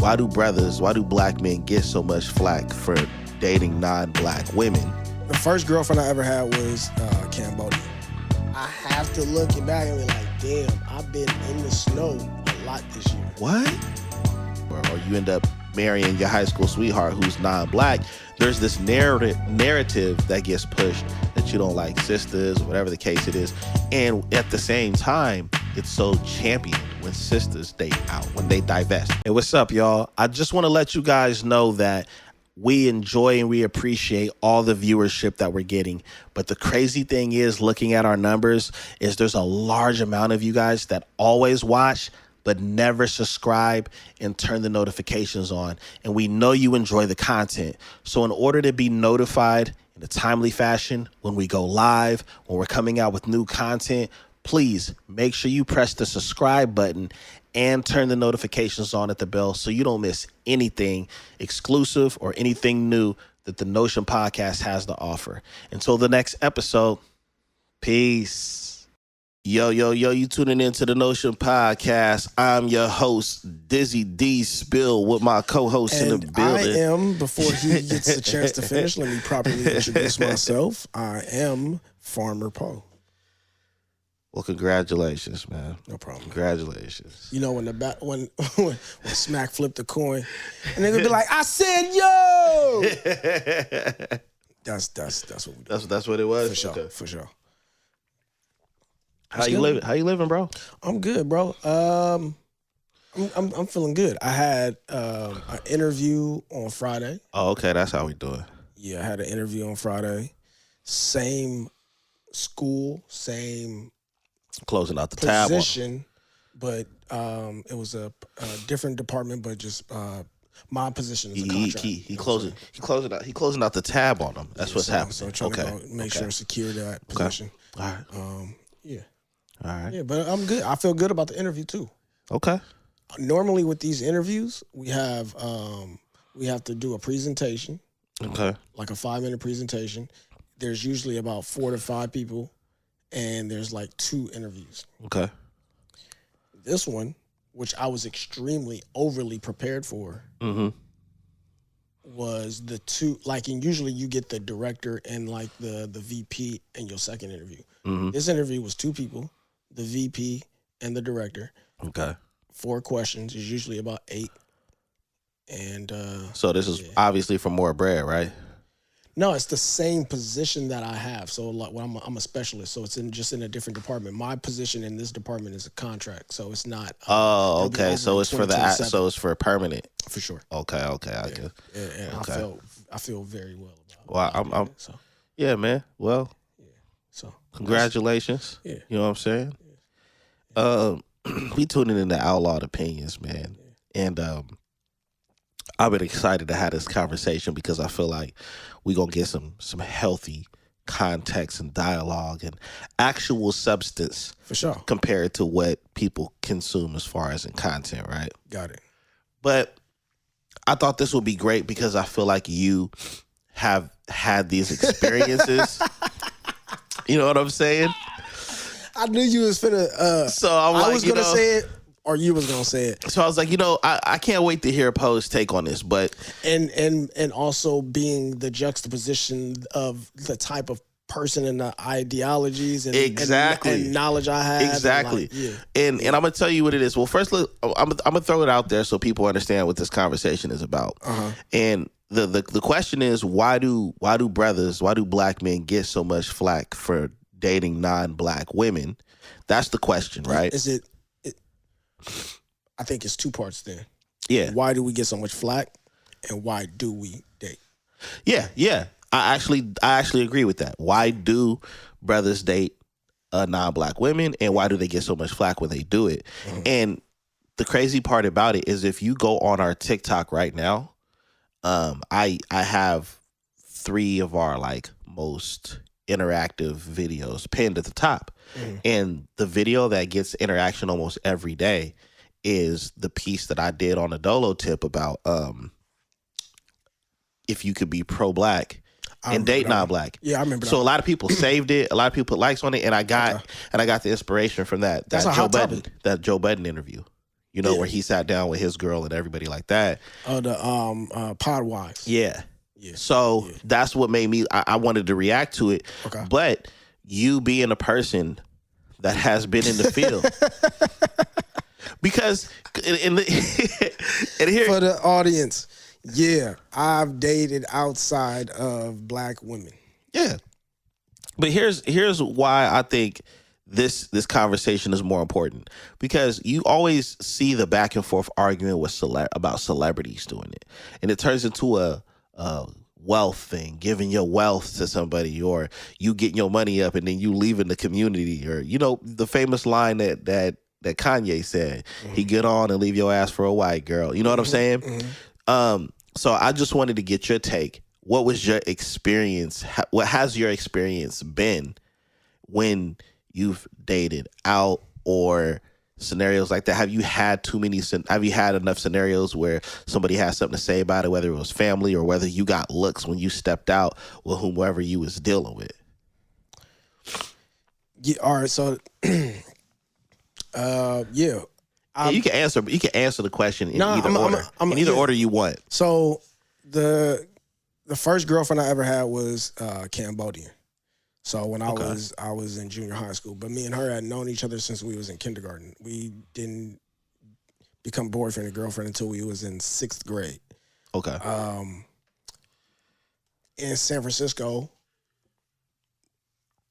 why do black men get so much flack for dating non-black women? The first girlfriend I ever had was Cambodian. I have to look back and be like, damn, I've been in the snow a lot this year. What? Or you end up marrying your high school sweetheart who's non-black. There's this narrative that gets pushed that you don't like sisters or whatever the case it is. And at the same time, it's so championed when sisters date out, when they divest. Hey, what's up, y'all? I just want to let you guys know that we enjoy and we appreciate all the viewership that we're getting. But the crazy thing is, looking at our numbers, is there's a large amount of you guys that always watch but never subscribe and turn the notifications on. And we know you enjoy the content. So in order to be notified in a timely fashion when we go live, when we're coming out with new content, please make sure you press the subscribe button and turn the notifications on at the bell so you don't miss anything exclusive or anything new that the Notion podcast has to offer. Until the next episode, peace. Yo, you tuning into the Notion podcast. I'm your host, Dizzy Dspill, with my co-host in the building. I am, before he gets the chance to finish, let me properly introduce myself. I am Farmer Poe. Well, congratulations, man. No problem. Congratulations. You know, when Smack flipped the coin, and they're gonna be like, "I said yo." That's what we do. That's what it was. For sure. Okay. For sure. How you living, bro? I'm good, bro. I'm feeling good. I had an interview on Friday. Oh, okay. That's how we do it. Yeah, I had an interview on Friday. Same school, same closing out the tab position, but it was a different department, but just my position is a contract. He closing out the tab on them. That's what's happening. So trying to make sure secure that position. All right. Yeah. All right. Yeah, but I'm good. I feel good about the interview too. Okay. Normally with these interviews, we have to do a presentation. Okay. Like a 5-minute presentation. There's usually about 4 to 5 people, and there's like 2 interviews. Okay. This one, which I was extremely overly prepared for, was the 2, like, and usually you get the director and like the VP in your second interview. This interview was 2 people, the VP and the director. Okay. 4 questions is usually about 8. And so this is obviously for more bread, right? No, it's the same position that I have. So like, well, I'm a specialist, so it's just in a different department. My position in this department is a contract, so it's not. Oh, okay. So it's for it's for permanent. For sure. Okay. I guess. And okay. I feel very well about. Well, I'm. So. Yeah, man. Well. Yeah. So. Congratulations. Yeah. You know what I'm saying? Yeah. We tuning into Outlawed Opinions, man, and I've been excited to have this conversation because I feel like we're going to get some healthy context and dialogue and actual substance. For sure. Compared to what people consume as far as in content, right? Got it. But I thought this would be great because I feel like you have had these experiences. You know what I'm saying? I knew you was finna. So I was gonna say it, or you was gonna say it. So I was like, I can't wait to hear Poe's take on this, but and also being the juxtaposition of the type of person and the ideologies and and knowledge I have. Exactly. And I'm gonna tell you what it is. Well, first, I'm gonna throw it out there so people understand what this conversation is about. And the question is, why do black men get so much flack for dating non-black women? That's the question, right? Is it I think it's 2 parts there. Yeah. Why do we get so much flack, and why do we date? Yeah. I actually agree with that. Why do brothers date non-black women, and why do they get so much flack when they do it? And the crazy part about it is, if you go on our TikTok right now, I have 3 of our like most interactive videos pinned at the top. And the video that gets interaction almost every day is the piece that I did on a Dolo tip about if you could be pro-black and date non-black. Yeah, I remember that. So a lot of people saved it, a lot of people put likes on it, and I got the inspiration from that Joe Budden interview. You know, where he sat down with his girl and everybody like that. Oh, the Podwise. Yeah. Yeah. So that's what made me. I wanted to react to it. Okay. But you being a person that has been in the field, because in the and here for the audience, yeah, I've dated outside of black women. Yeah. But here's why I think this conversation is more important, because you always see the back and forth argument with about celebrities doing it, and it turns into a wealth thing, giving your wealth to somebody, or you getting your money up and then you leaving the community, or the famous line that Kanye said, he get on and leave your ass for a white girl. You know what I'm saying? So I just wanted to get your take. What was your experience? What has your experience been when you've dated out or scenarios like that? Have you had have you had enough scenarios where somebody had something to say about it, whether it was family or whether you got looks when you stepped out with whomever you was dealing with? Yeah, all right, so yeah. You can answer the question in either order. In either order you want. So the first girlfriend I ever had was Cambodian. So when I was in junior high school, but me and her had known each other since we was in kindergarten. We didn't become boyfriend and girlfriend until we was in 6th grade. Okay. In San Francisco,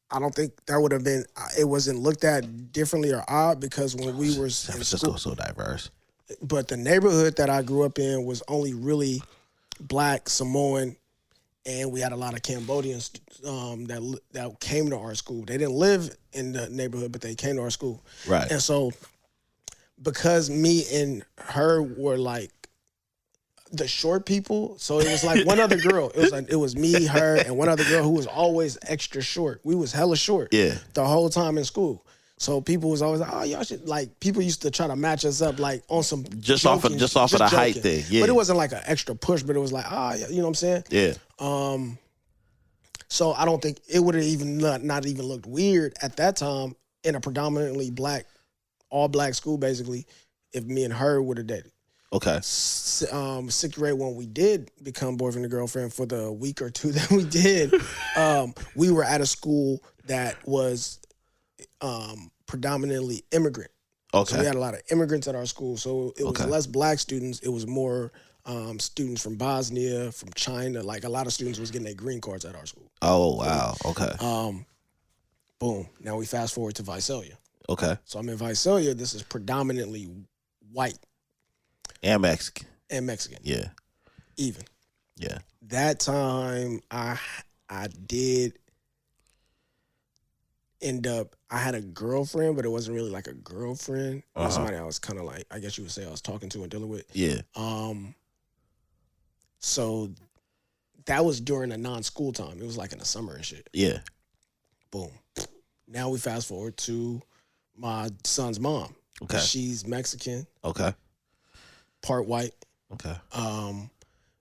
I don't think that would have been. It wasn't looked at differently or odd because when we were San Francisco is so diverse. But the neighborhood that I grew up in was only really Black, Samoan, and we had a lot of Cambodians that came to our school. They didn't live in the neighborhood, but they came to our school. Right. And so because me and her were like the short people, so it was like one other girl. It was me, her, and one other girl who was always extra short. We was hella short. Yeah. The whole time in school. So people was always like, "Oh, y'all should," like, people used to try to match us up like on some just off of the height thing. Yeah. But it wasn't like an extra push, but it was like, you know what I'm saying? Yeah. So I don't think it would have even not even looked weird at that time in a predominantly Black, all Black school basically, if me and her would have dated. Okay. 6th grade, when we did become boyfriend and girlfriend for the week or two that we did, we were at a school that was predominantly immigrant. Okay. So we had a lot of immigrants at our school. So it was less Black students. It was more students from Bosnia, from China. Like a lot of students was getting their green cards at our school. Oh, wow. Okay. Boom. Now we fast forward to Visalia. Okay. So I'm in Visalia. This is predominantly white. And Mexican. Yeah. Even. Yeah. That time I did end up, I had a girlfriend, but it wasn't really like a girlfriend. It was somebody I was kind of like, I guess you would say I was talking to and dealing with. Yeah. So that was during a non-school time. It was like in the summer and shit. Yeah. Boom. Now we fast forward to my son's mom. Okay. She's Mexican. Okay. Part white. Okay.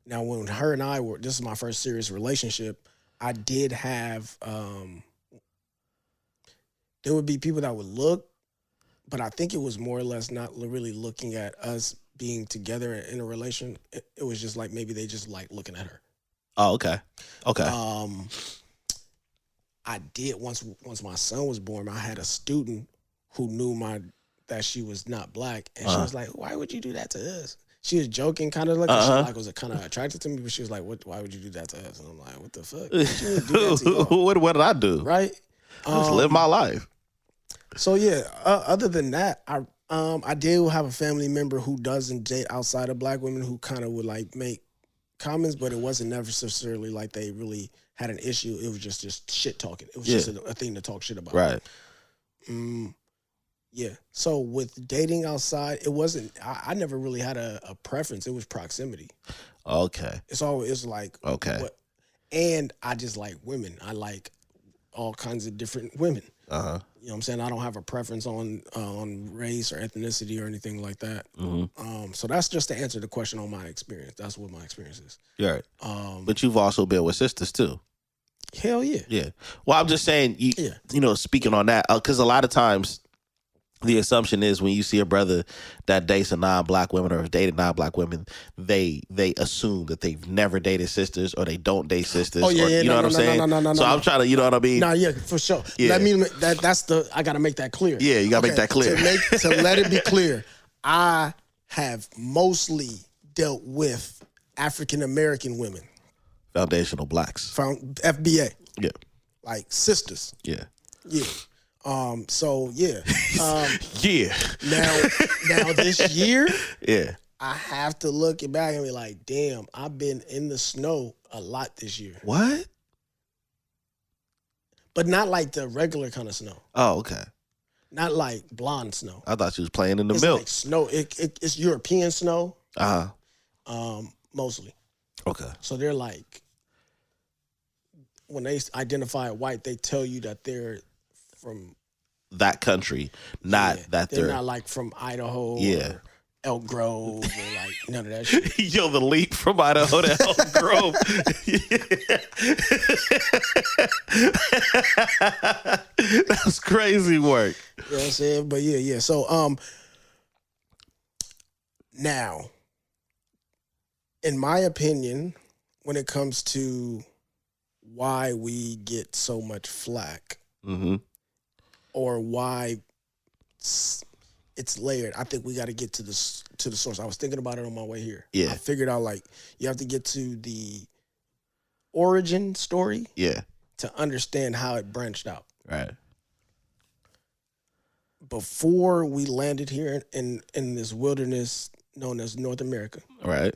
Now when her and I were, this is my first serious relationship, I did have, there would be people that would look, but I think it was more or less not really looking at us being together in a relation. It was just like maybe they just like looking at her. Oh, okay. Okay. I did once my son was born, I had a student who knew that she was not Black, and she was like, "Why would you do that to us?" She was joking, kind of like, she like was kind of attracted to me, but she was like, "What? Why would you do that to us?" And I'm like, "What the fuck? What you would do that to y'all?" What did I do? Right? Just live my life. So yeah. Other than that, I did have a family member who doesn't date outside of Black women who kind of would like make comments, but it wasn't necessarily like they really had an issue. It was just shit talking. It was just a thing to talk shit about. Right. Yeah. So with dating outside, it wasn't. I never really had a preference. It was proximity. Okay. It's always like okay. And I just like women. I like all kinds of different women. You know what I'm saying? I don't have a preference on race or ethnicity or anything like that. So that's just to answer the question on my experience. That's what my experience is. Right. But you've also been with sisters too. Hell yeah. Yeah. Well, I'm just saying, you know, speaking on that, because a lot of times the assumption is when you see a brother that dates a non-black woman or has dated non-black women, they assume that they've never dated sisters or they don't date sisters. Oh yeah, or, yeah, you know what I'm saying? So I'm trying to, you know what I mean? Nah, yeah, for sure. Yeah. I gotta make that clear. Yeah, you gotta make that clear. To let it be clear, I have mostly dealt with African American women. Foundational blacks. FBA. Yeah. Like sisters. Yeah. Yeah. So yeah. Yeah. Now this year, Yeah. I have to look it back and be like, damn, I've been in the snow a lot this year. What? But not like the regular kind of snow. Oh, okay. Not like blonde snow. I thought you was playing in the It's milk. like snow. It's European snow. Mostly. Okay. So they're like, when they identify white, they tell you that they're from that country, not that they're not like from Idaho or Elk Grove or like none of that shit. Yo, the leap from Idaho to Elk Grove. That's crazy work. You know what I'm saying? But yeah. So now, in my opinion, when it comes to why we get so much flack, or why it's layered, I think we got to get to the source. I was thinking about it on my way here. Yeah. I figured out like you have to get to the origin story. Yeah. To understand how it branched out. Right. Before we landed here in this wilderness known as North America. Right.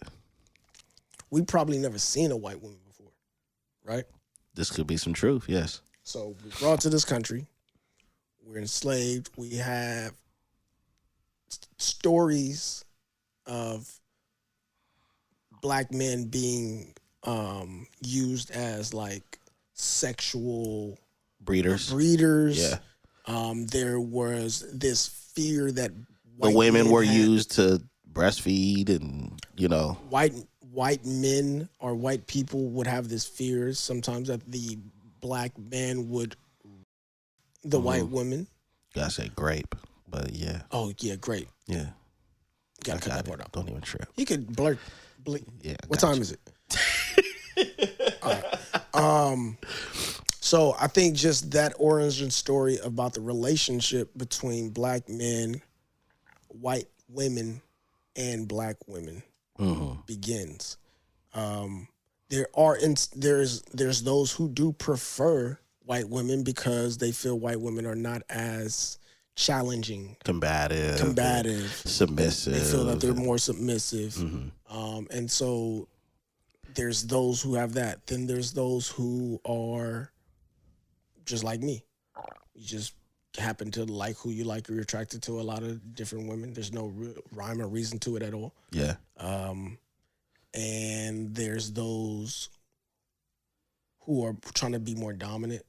We probably never seen a white woman before. Right? This could be some truth, yes. So we brought to this country. We're enslaved. We have stories of black men being used as like sexual breeders. Yeah. There was this fear that the women were used to breastfeed, and white men or white people would have this fear sometimes that the black man would the white woman. Gotta say grape, but yeah. Oh yeah, grape. Yeah. Gotta cut that part out. Don't even trip. He could bleep. Yeah. What time is it? All right. So I think just that origin story about the relationship between black men, white women, and black women begins. There's those who do prefer white women because they feel white women are not as challenging, combative, submissive. They feel that they're more submissive, and so there's those who have that. Then there's those who are just like me. You just happen to like who you like. You're attracted to a lot of different women. There's no rhyme or reason to it at all. Yeah. And there's those who are trying to be more dominant.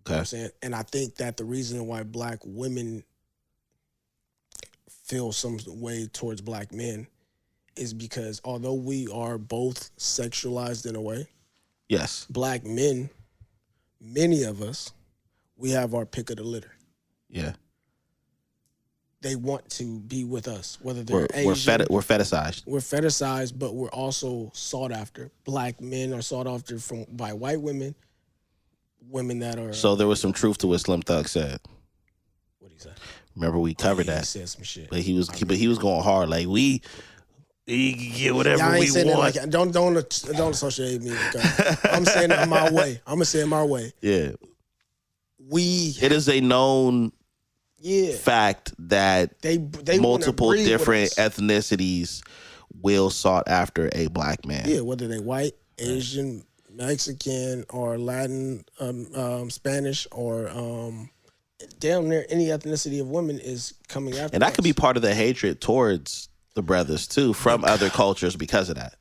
Okay. You know what I'm saying? And I think that the reason why black women feel some way towards black men is because although we are both sexualized in a way, yes, black men, many of us, we have our pick of the litter. Yeah. They want to be with us, whether they're Asian. We're fetishized. We're fetishized, but we're also sought after. Black men are sought after by white women, women that are. So there was some truth to what Slim Thug said. What he said? Remember we covered that. He said some shit. But he was going hard. Like we can get whatever we want. Like, don't associate me with God. I'm saying it my way. I'm gonna say it my way. Yeah. It is a known fact that they multiple different ethnicities will sought after a black man. Yeah, whether they white, Asian, Mexican, or Latin, Spanish, or damn near any ethnicity of women is coming after. And that could be part of the hatred towards the brothers too from other cultures because of that.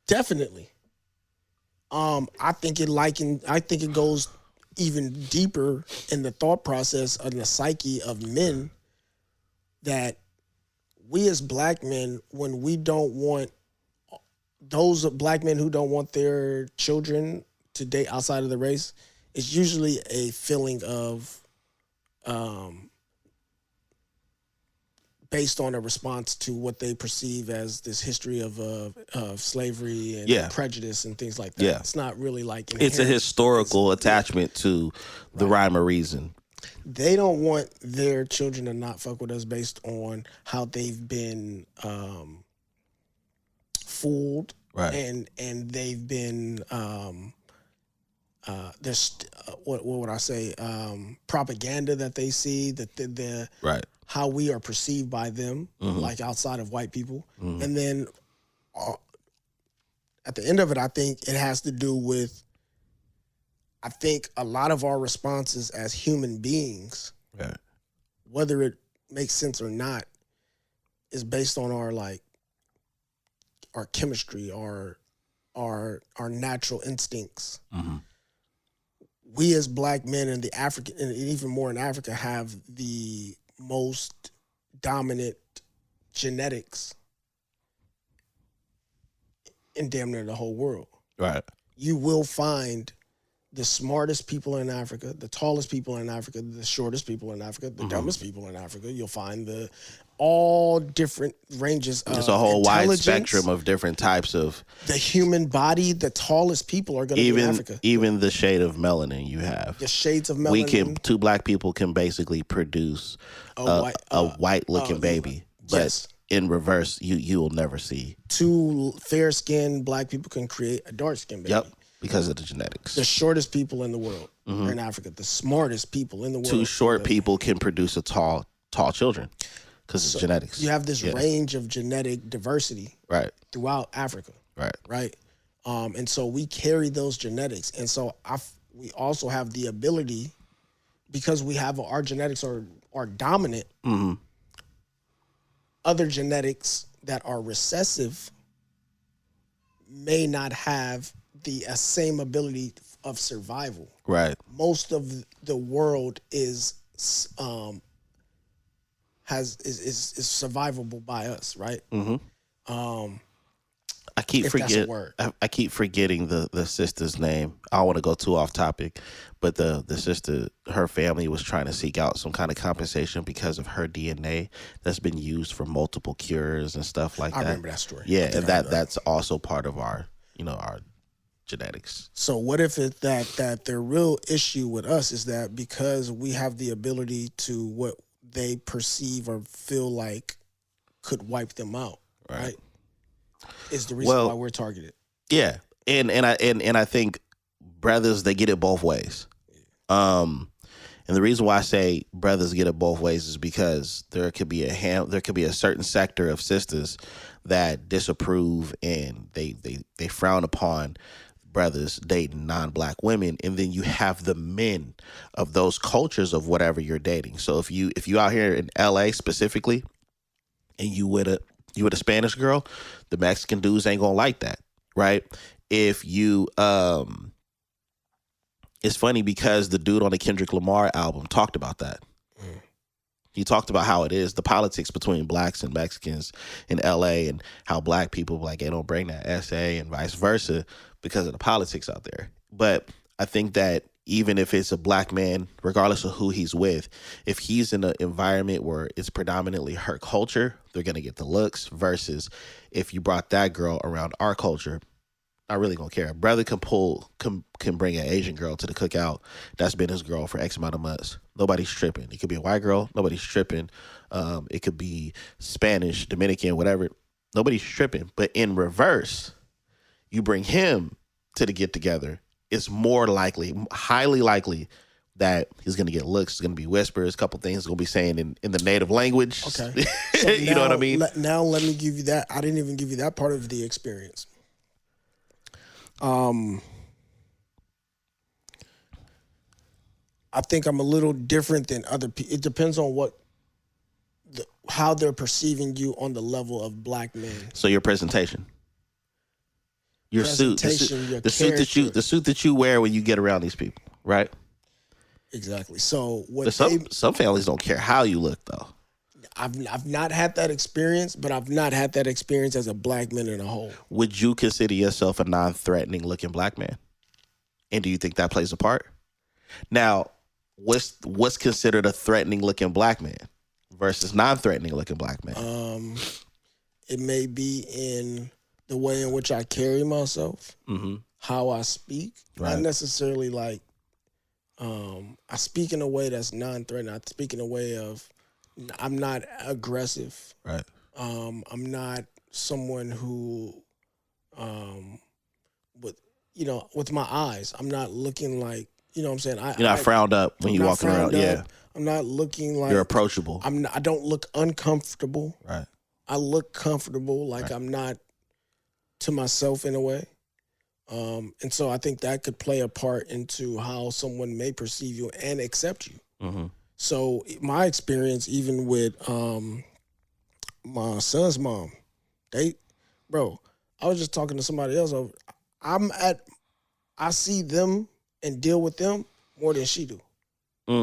Definitely. I think it goes even deeper in the thought process of the psyche of men, that we as black men, when we don't want those black men who don't want their children to date outside of the race, it's usually a feeling of based on a response to what they perceive as this history of slavery and Yeah. prejudice and things like that. Yeah. It's not really like It's a inherent. historical attachment to the rhyme or reason. They don't want their children to not fuck with us based on how they've been fooled, Right. and they've been there's what would I say, propaganda that they see, that the Right. how we are perceived by them, like outside of white people, and then at the end of it, I think it has to do with. I think a lot of our responses as human beings, Right. whether it makes sense or not, is based on our chemistry, our natural instincts. Mm-hmm. We as black men in the African, and even more in Africa, have the most dominant genetics in damn near the whole world. Right. You will find the smartest people in Africa, the tallest people in Africa, the shortest people in Africa, the dumbest people in Africa. You'll find all different ranges of It's a whole wide intelligence. spectrum of different types of The human body, the tallest people are going to be in Africa. Even the shade of melanin you have. The shades of melanin. Two black people can basically produce a white looking baby, but yes. in reverse, you will never see. Two fair-skinned black people can create a dark-skinned baby. Yep, because of the genetics. The shortest people in the world are in Africa. The smartest people in the world. Two short people can produce a tall children because of genetics. You have this range of genetic diversity Right. throughout Africa. Right. Right. And so we carry those genetics. And so we also have the ability, because we have our genetics are dominant, other genetics that are recessive may not have the same ability of survival. Right. Most of the world is survivable by us, right? I keep If that's a word. I keep forgetting the sister's name. I don't want to go too off topic, but the sister, her family was trying to seek out some kind of compensation because of her DNA that's been used for multiple cures and stuff like that. I remember that story. Yeah, and that's also part of our our genetics. So what if it's that the real issue with us is that because we have the ability to what they perceive or feel like could wipe them out, right? Is the reason why we're targeted. Yeah, and I think brothers, they get it both ways. And the reason why I say brothers get it both ways is because there could be a certain sector of sisters that disapprove and they frown upon brothers dating non-black women, and then you have the men of those cultures of whatever you're dating. So if you out here in LA specifically, and you with a Spanish girl, the Mexican dudes ain't gonna like that, right? If you it's funny because the dude on the Kendrick Lamar album talked about that. He talked about how it is, the politics between blacks and Mexicans in LA, and how black people they don't bring that essay and vice versa because of the politics out there. But I think that even if it's a black man, regardless of who he's with, if he's in an environment where it's predominantly her culture, they're going to get the looks, versus if you brought that girl around our culture, not really gonna care. A brother can bring an Asian girl to the cookout that's been his girl for X amount of months. Nobody's tripping. It could be a white girl. Nobody's tripping. It could be Spanish, Dominican, whatever. Nobody's tripping. But in reverse, you bring him to the get together, it's more likely, highly likely, that he's gonna get looks. It's gonna be whispers. A couple things he's gonna be saying in the native language. Okay, so you know what I mean? Now let me give you that. I didn't even give you that part of the experience. I think I'm a little different than other people. It depends on how they're perceiving you on the level of black men. So your presentation, your suit, the suit that you wear when you get around these people, right? Exactly. So some families don't care how you look, though. I've not had that experience, but I've not had that experience as a black man in a whole. Would you consider yourself a non-threatening looking black man? And do you think that plays a part? Now, what's considered a threatening looking black man? versus non-threatening looking black men? It may be in the way in which I carry myself, how I speak. Right. Not necessarily like I speak in a way that's non-threatening. I speak in a way of I'm not aggressive. Right. I'm not someone who, with my eyes, I'm not looking like, you know what I'm saying? You're not frowned up when you're walking around. Yeah. I'm not looking like you're approachable. I don't look uncomfortable. Right. I look comfortable, like I'm not to myself in a way. And so I think that could play a part into how someone may perceive you and accept you. Mm-hmm. So my experience, even with my son's mom, I was just talking to somebody else. I see them and deal with them more than she do. You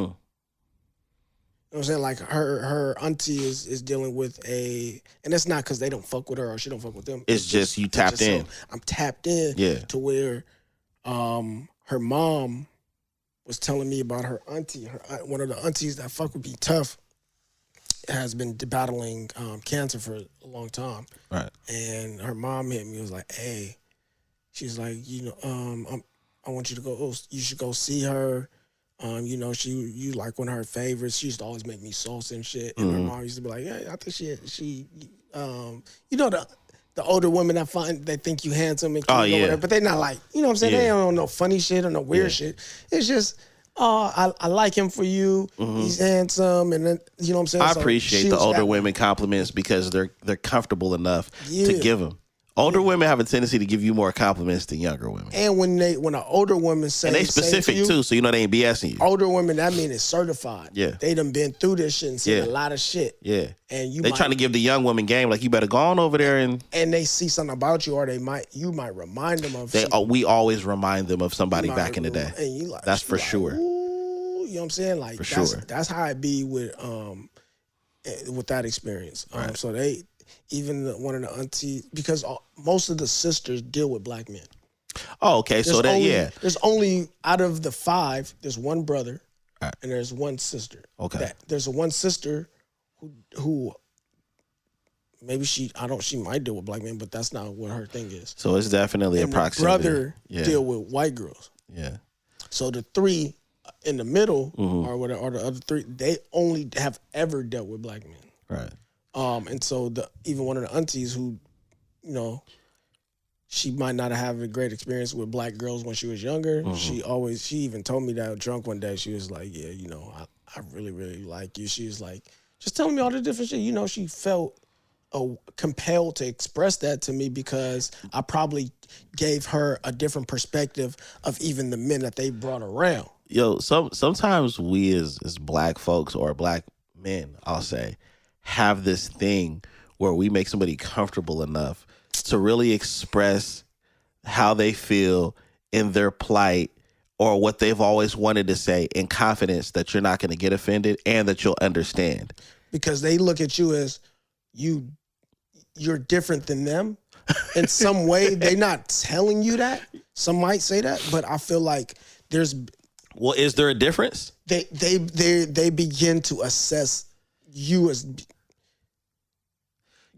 know what I'm saying? Like her auntie is dealing with and it's not because they don't fuck with her or she don't fuck with them. It's just you tapped in. So I'm tapped in to where her mom was telling me about her auntie. One of the aunties that fuck would be tough has been battling cancer for a long time. Right. And her mom hit me, was like, hey, she's like, I want you to go, you should go see her. You like one of her favorites. She used to always make me sauce and shit. And her mom used to be like, yeah, I think she the older women that they think you handsome and cute or whatever, but they not like, you know what I'm saying? They don't know funny shit or no weird shit. It's just, I like him for you. He's handsome, and then you know what I'm saying. I appreciate the older women compliments because they're comfortable enough to give them. Older women have a tendency to give you more compliments than younger women. And when an older woman say, and they specific too, so you know they ain't BSing you. Older women, that means it's certified. Yeah, they done been through this shit and seen a lot of shit. Yeah, and they trying to give the young woman game, like you better go on over there and they see something about you, or you might remind them of. We always remind them of somebody back in the day. And you like, that's for sure. Ooh, you know what I'm saying? Like for sure. That's how it be with that experience. Right. So even one of the aunties, because most of the sisters deal with black men. Oh, okay. So there's only out of the 5, there's one brother, right, and there's one sister. Okay. There's one sister who maybe she might deal with black men, but that's not what her thing is. So it's definitely and a proximity. The brother deal with white girls. Yeah. So the 3 in the middle or the other 3, they only have ever dealt with black men. Right. And so even one of the aunties who, she might not have a great experience with black girls when she was younger. She even told me that drunk one day. She was like, yeah, I really, really like you. She was like, just telling me all the different shit. She felt compelled to express that to me because I probably gave her a different perspective of even the men that they brought around. Yo, sometimes we as black folks or black men, I'll say, have this thing where we make somebody comfortable enough to really express how they feel in their plight or what they've always wanted to say in confidence that you're not going to get offended and that you'll understand. Because they look at you as you're different than them in some way. They're not telling you that. Some might say that, but I feel like there's. Well, is there a difference? They begin to assess you as.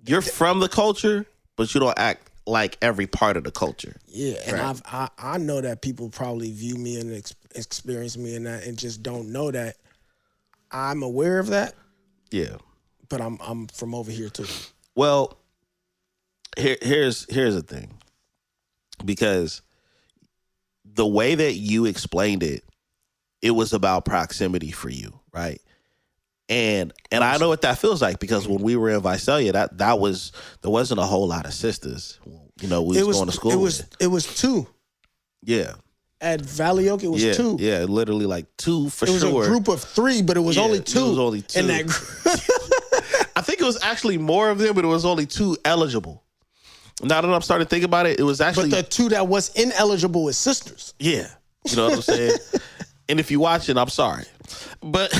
You're from the culture, but you don't act like every part of the culture. Yeah, and right. I know that people probably view me and experience me in that and just don't know that I'm aware of that. Yeah. But I'm from over here too. Well, here's the thing. Because the way that you explained it was about proximity for you, right? And I know what that feels like because when we were in Visalia, there wasn't a whole lot of sisters. We was going to school. It was 2. Yeah. At Valley Oak, it was 2. Yeah, literally like 2 for sure. It was a group of 3, but it was only 2. It was only 2. In that group. I think it was actually more of them, but it was only 2 eligible. Now that I'm starting to think about it, it was actually. But the 2 that was ineligible is sisters. Yeah. You know what I'm saying? And if you're watching, I'm sorry. But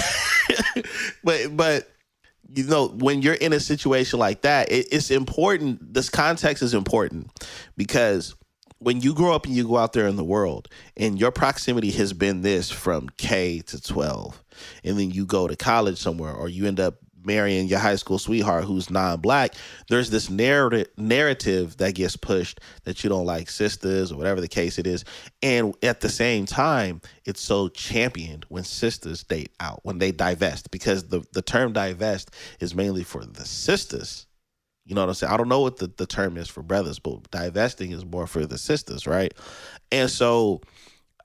when you're in a situation like that, it's important. This context is important because when you grow up and you go out there in the world and your proximity has been this from K to 12, and then you go to college somewhere or you end up marrying your high school sweetheart who's non-black, there's this narrative that gets pushed that you don't like sisters or whatever the case it is. And at the same time, it's so championed when sisters date out, when they divest, because the term divest is mainly for the sisters. You know what I'm saying? I don't know what the term is for brothers, but divesting is more for the sisters, right? And so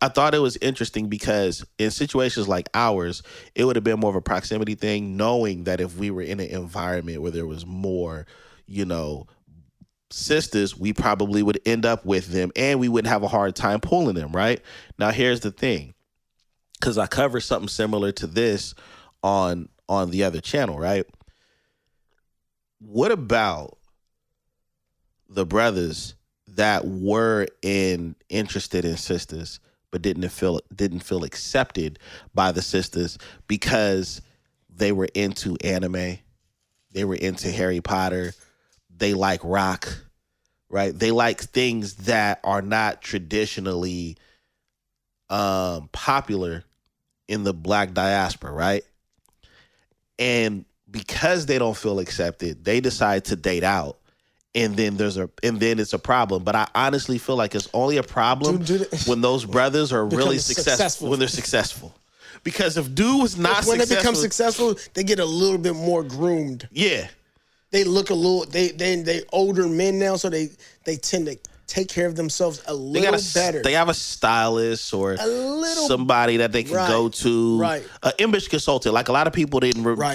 I thought it was interesting because in situations like ours, it would have been more of a proximity thing, knowing that if we were in an environment where there was more, sisters, we probably would end up with them and we wouldn't have a hard time pulling them, right? Now, here's the thing, because I covered something similar to this on the other channel, right? What about the brothers that were interested in sisters but didn't feel accepted by the sisters because they were into anime, they were into Harry Potter, they like rock, right? They like things that are not traditionally popular in the Black diaspora, right? And because they don't feel accepted, they decide to date out. And then it's a problem. But I honestly feel like it's only a problem when those brothers are really successful, when they're successful. Because if dude was not successful, when they become successful, they get a little bit more groomed. Yeah. They look a little, they older men now, so they tend to take care of themselves a little better. They have a stylist or somebody that they can go to. Right. An image consultant. Like a lot of people a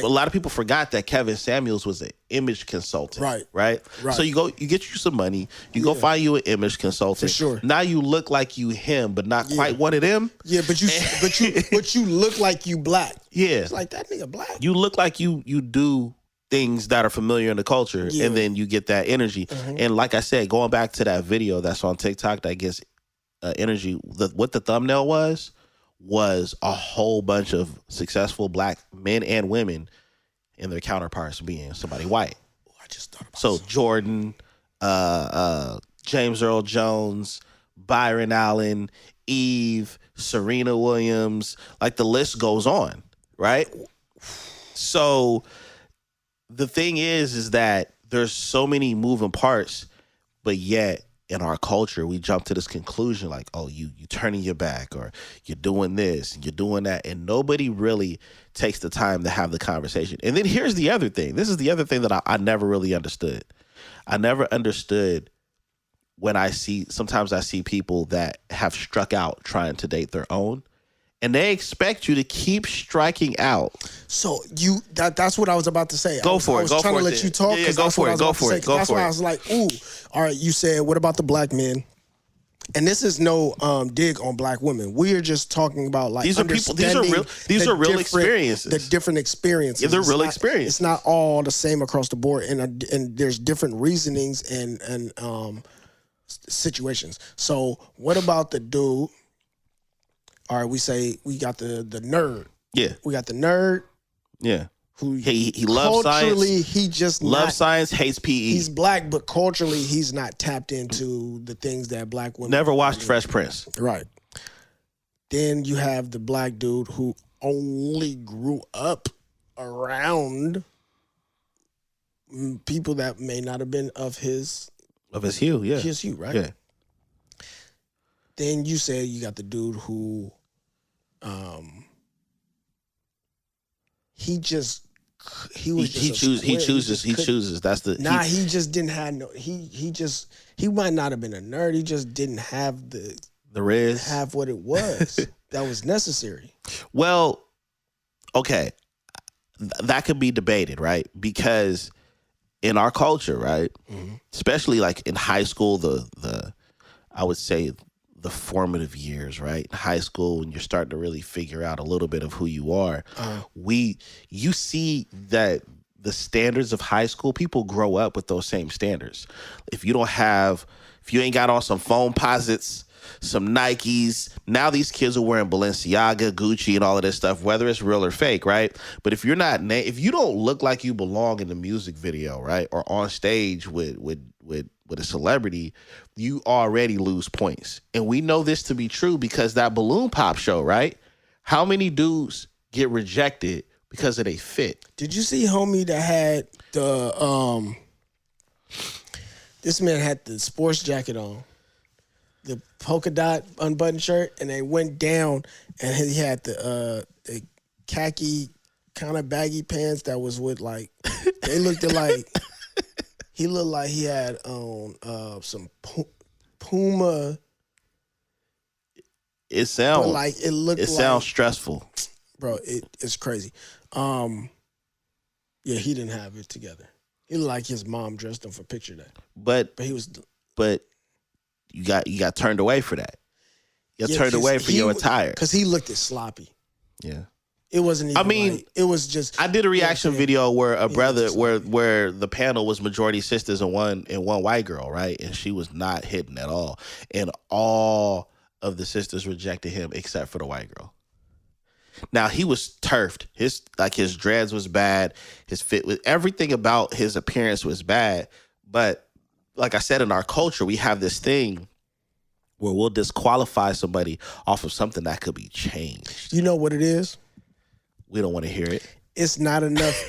lot of people forgot that Kevin Samuels was an image consultant. Right. So you get you some money, you go find you an image consultant. For sure. Now you look like you him, but not quite one of them. Yeah, but you look like you black. Yeah. It's like that nigga black. You look like you do things that are familiar in the culture, and then you get that energy. Mm-hmm. And like I said, going back to that video that's on TikTok that gets energy, what the thumbnail was a whole bunch of successful black men and women and their counterparts being somebody white. I just thought about so Jordan, James Earl Jones, Byron Allen, Eve, Serena Williams, like the list goes on, right? So the thing is that there's so many moving parts, but yet in our culture, we jump to this conclusion like, oh, you turning your back, or you're doing this and you're doing that. And nobody really takes the time to have the conversation. And then here's the other thing. This is the other thing that I never really understood. I never understood when sometimes I see people that have struck out trying to date their own. And they expect you to keep striking out. So that's what I was about to say. Go for it. I was trying to let you talk. Yeah, go for it. That's why I was like, ooh, all right, you said, what about the black men? And this is no dig on black women. We are just talking about like these are real experiences. The different experiences. Yeah, they're real experiences. It's not all the same across the board, and there's different reasonings and situations. So what about the dude? All right, we say we got the nerd. Yeah. We got the nerd. Yeah. Who he loves science. Culturally, he just loves science, hates PE. He's black, but culturally, he's not tapped into the things that black women never watched Fresh Prince. Right. Then you have the black dude who only grew up around people that may not have been of his hue, yeah. His hue, right? Yeah. Then you say you got the dude who, he chooses. That's the he just didn't have no. He might not have been a nerd. He just didn't have the riz, have what it was that was necessary. Well, okay, that could be debated, right? Because in our culture, right, especially like in high school, the I would say the formative years, right? In high school, when you're starting to really figure out a little bit of who you are, you see that the standards of high school, people grow up with those same standards. If you ain't got on some foam posits, some Nikes, now these kids are wearing Balenciaga, Gucci, and all of this stuff, whether it's real or fake, right? But if you don't look like you belong in the music video, right, or on stage with a celebrity, you already lose points. And we know this to be true because that Balloon Pop show, right? How many dudes get rejected because of they fit. Did you see homie that had the this man had the sports jacket on, the polka dot unbuttoned shirt, and they went down, and he had the khaki kind of baggy pants that was with like they looked like he looked like he had on some Puma. It sounds like it looked. It sounds stressful, bro. It's crazy. Yeah, he didn't have it together. He looked like his mom dressed him for picture day. But he was. But you got turned away for that. You got turned away for your attire because he looked sloppy. Yeah. It wasn't even. I mean, like, it was just. I did a reaction video where where the panel was majority sisters and one white girl, right? And she was not hitting at all, and all of the sisters rejected him except for the white girl. Now he was turfed. His dreads was bad. His fit with everything about his appearance was bad. But like I said, in our culture, we have this thing where we'll disqualify somebody off of something that could be changed. You know what it is? We don't want to hear it. It's not enough.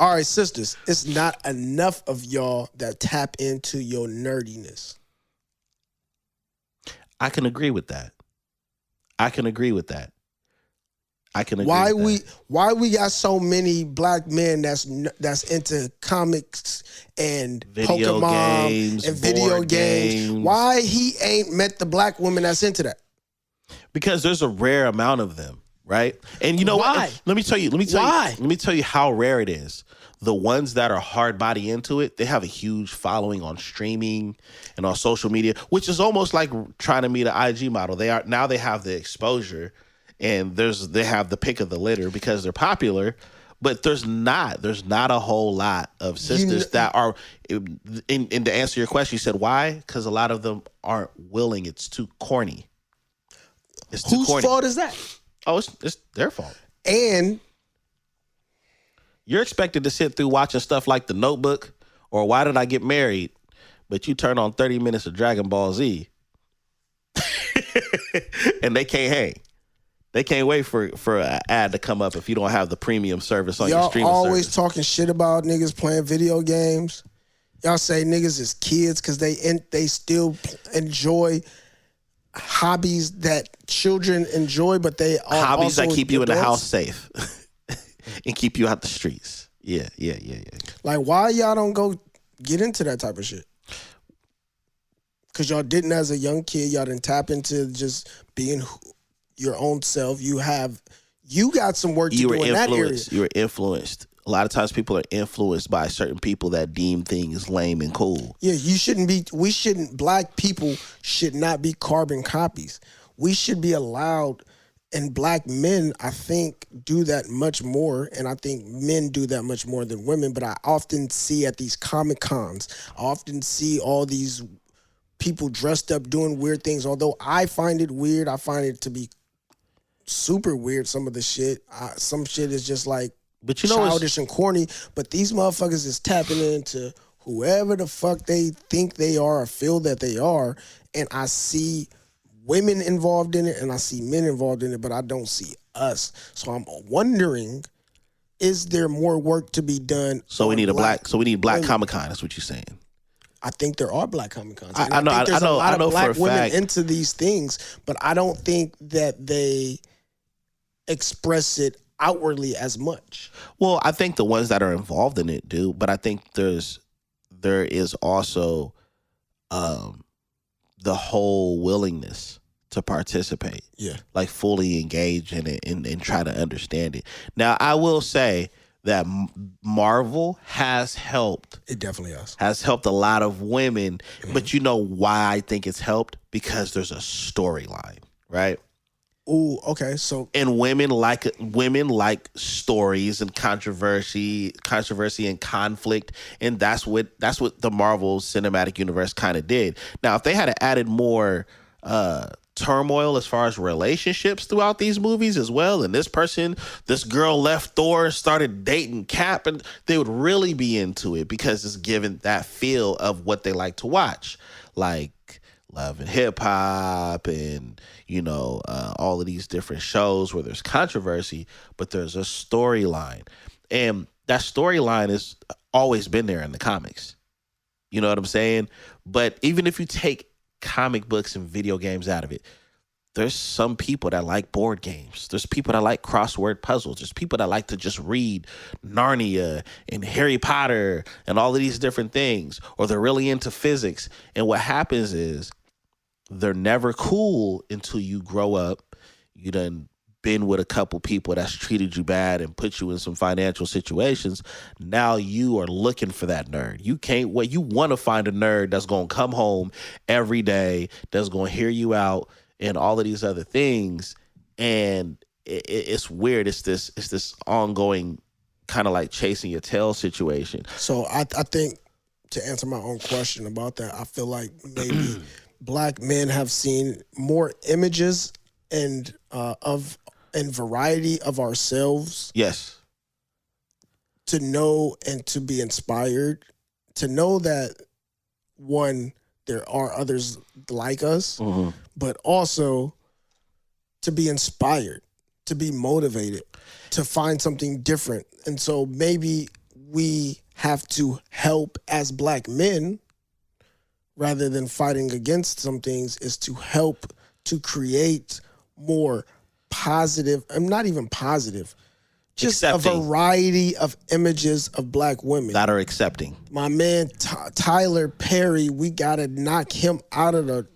All right, sisters, it's not enough of y'all that tap into your nerdiness. I can agree with that. Why we got so many black men that's into comics and video Pokemon games and video games? Why he ain't met the black woman that's into that? Because there's a rare amount of them, right? And you know why? What? Let me tell you how rare it is. The ones that are hard body into it, they have a huge following on streaming and on social media, which is almost like trying to meet an IG model. They have the exposure and they have the pick of the litter because they're popular, but there's not a whole lot of sisters that are. And to answer your question, you said why? Because a lot of them aren't willing. It's too corny. It's too corny. Whose fault is that? Oh, it's their fault. And you're expected to sit through watching stuff like The Notebook or Why Did I Get Married, but you turn on 30 minutes of Dragon Ball Z and they can't hang. They can't wait for an ad to come up if you don't have the premium service on your streaming service. Y'all always talking shit about niggas playing video games. Y'all say niggas is kids because they still enjoy hobbies that children enjoy, but they are hobbies also that keep you adults. In the house safe and keep you out the streets. Yeah. Like, why y'all don't go get into that type of shit? Because y'all didn't as a young kid. Y'all didn't tap into just being your own self. You got some work to do in that area. You were influenced. A lot of times people are influenced by certain people that deem things lame and cool. Yeah, black people should not be carbon copies. We should be allowed, and black men, I think, do that much more, and I think men do that much more than women, but I often see at these Comic Cons, I often see all these people dressed up doing weird things. Although I find it weird, I find it to be super weird, some of the shit. Some shit is just like, but childish and corny, but these motherfuckers is tapping into whoever the fuck they think they are or feel that they are, and I see women involved in it and I see men involved in it, but I don't see us. So I'm wondering, is there more work to be done? So we need black Comic-Con, that's what you're saying. I think there are black Comic-Cons. I know, think there's a lot of black women fact. into these things, but I don't think that they express it outwardly as much. Well, I think the ones that are involved in it do, but I think there is also the whole willingness to participate. Yeah. Like fully engage in it and try to understand it. Now, I will say that Marvel has helped. It definitely has. Has helped a lot of women, but you know why I think it's helped? Because there's a storyline, right? Ooh, okay. So, and women like stories and controversy and conflict, and that's what the Marvel Cinematic Universe kind of did. Now, if they had added more turmoil as far as relationships throughout these movies as well, and this girl left Thor, started dating Cap, and they would really be into it because it's given that feel of what they like to watch, like Love and Hip Hop and, all of these different shows where there's controversy, but there's a storyline. And that storyline has always been there in the comics. You know what I'm saying? But even if you take comic books and video games out of it, there's some people that like board games. There's people that like crossword puzzles. There's people that like to just read Narnia and Harry Potter and all of these different things, or they're really into physics. And what happens is they're never cool until you grow up. You done been with a couple people that's treated you bad and put you in some financial situations. Now you are looking for that nerd. You can't wait. You want to find a nerd that's going to come home every day, that's going to hear you out and all of these other things. And it's weird. It's this ongoing kind of like chasing your tail situation. So I think, to answer my own question about that, I feel like maybe Black men have seen more images and variety of ourselves. Yes. To know and to be inspired, to know that, one, there are others like us, but also to be inspired, to be motivated, to find something different. And so maybe we have to help as Black men, rather than fighting against some things, is to help to create more positive, and not even positive, just accepting. A variety of images of Black women that are accepting. My man Tyler Perry, we gotta knock him out of the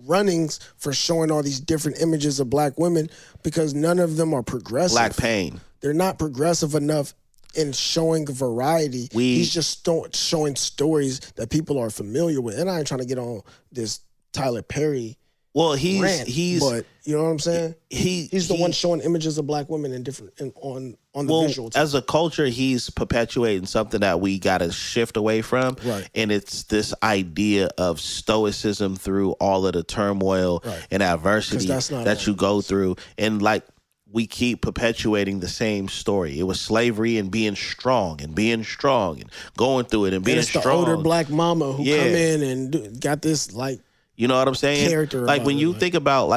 runnings for showing all these different images of Black women, because none of them are progressive. Black pain. They're not progressive enough in showing variety. He's just showing stories that people are familiar with. And I ain't trying to get on this Tyler Perry. Well, but you know what I'm saying? He's the one showing images of Black women on the visual. As a culture, he's perpetuating something that we got to shift away from. Right. And it's this idea of stoicism through all of the turmoil and adversity that you go through. And like, we keep perpetuating the same story. It was slavery and being strong and going through it and being strong. The older Black mama who come in and got this like, you know what I'm saying? Character. Like when you think about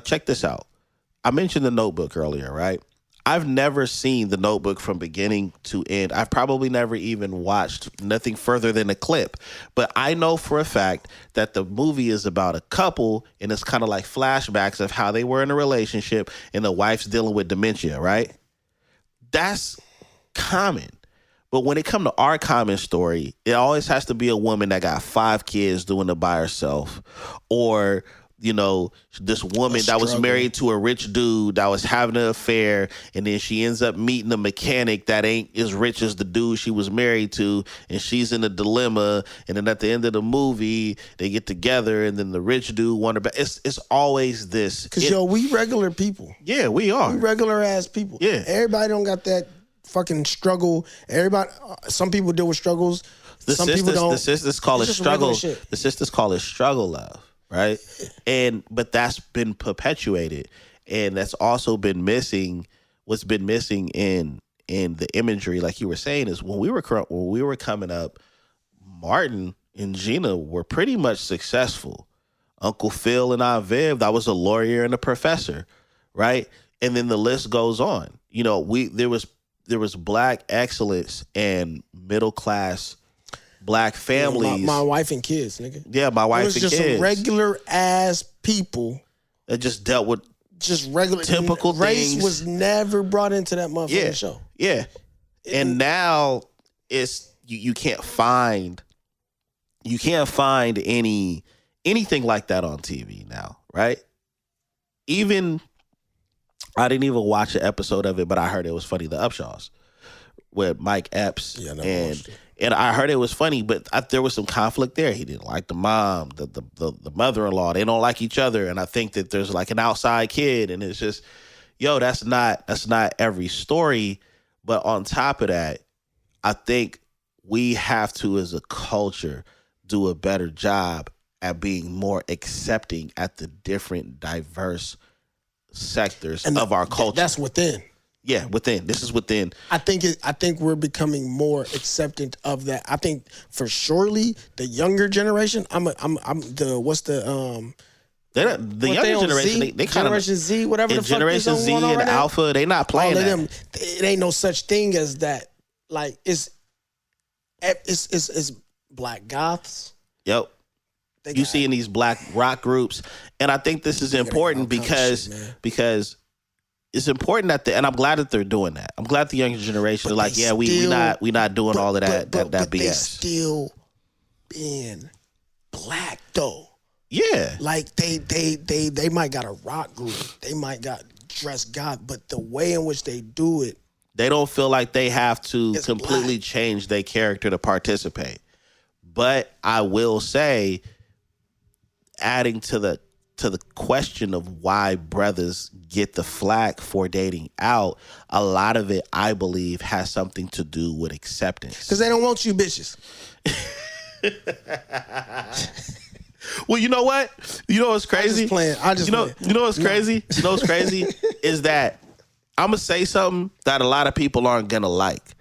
check this out. I mentioned The Notebook earlier, right? I've never seen The Notebook from beginning to end. I've probably never even watched nothing further than a clip. But I know for a fact that the movie is about a couple, and it's kind of like flashbacks of how they were in a relationship and the wife's dealing with dementia, right? That's common. But when it comes to our common story, it always has to be a woman that got 5 kids doing it by herself, or this woman that was married to a rich dude that was having an affair, and then she ends up meeting a mechanic that ain't as rich as the dude she was married to, and she's in a dilemma, and then at the end of the movie they get together, and then the rich dude wonder back. It's always this. Because we regular people. Yeah, we are. We regular ass people. Yeah. Everybody don't got that fucking struggle. Everybody, some people deal with struggles. Some people don't. The sisters call it struggle. The sisters call it struggle love. Right. But that's been perpetuated, and that's also been missing. What's been missing in the imagery, like you were saying, is when we were coming up, Martin and Gina were pretty much successful. Uncle Phil and Aunt Viv, that was a lawyer and a professor, right? And then the list goes on. There was Black excellence and middle class Black families. My wife and kids, nigga. Yeah, my wife and kids. It was just regular ass people that just dealt with just regular typical race things. Was never brought into that motherfucking show. Yeah. And now it's you can't find anything like that on TV now, right? Even I didn't even watch an episode of it, but I heard it was funny. The Upshaws with Mike Epps. Yeah, and I heard it was funny, but there was some conflict there. He didn't like the mom, the mother-in-law. They don't like each other, and I think that there's like an outside kid, and it's just, that's not every story. But on top of that, I think we have to, as a culture, do a better job at being more accepting at the different diverse sectors of our culture. That's within. Yeah, within. This is within. I think we're becoming more acceptant of that. I think for surely the younger generation. The younger generation, they kind of Generation Z, whatever the fuck Generation Z and right Alpha, they not playing all of that. them. It ain't no such thing as that. Like it's black goths. Yep. You see in these black rock groups, and I think this is important because it's important that and I'm glad that they're doing that. I'm glad the younger generation are like, yeah, we not doing all of that that BS. They still being black though. Yeah. Like they might got a rock group. They might got dress goth, but the way in which they do it, they don't feel like they have to completely black. change their character to participate. But I will say, adding to the question of why brothers get the flack for dating out, a lot of it, I believe, has something to do with acceptance. Because they don't want you bitches. Well, you know what? You know what's crazy? I just playing. You know what's crazy? You know what's crazy is that I'm gonna say something that a lot of people aren't gonna like.